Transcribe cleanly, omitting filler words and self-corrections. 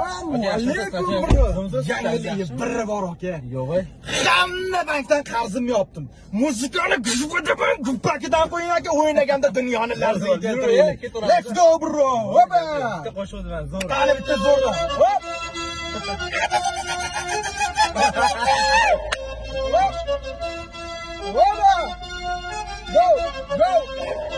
Assalamu alaykum bro. Yangi bir bor aka. Yo'q. Hamma bankdan qarzim yopdim. Muzikani guzg'idaman, gupakidan qo'ying aka, o'ynaganda dunyoni larzaga keltiraylik. Let's go bro. Hopa. Bitta qo'shuvdiman, zo'r. Qani bitta zo'rdan. Hop. Hopa. Go, go.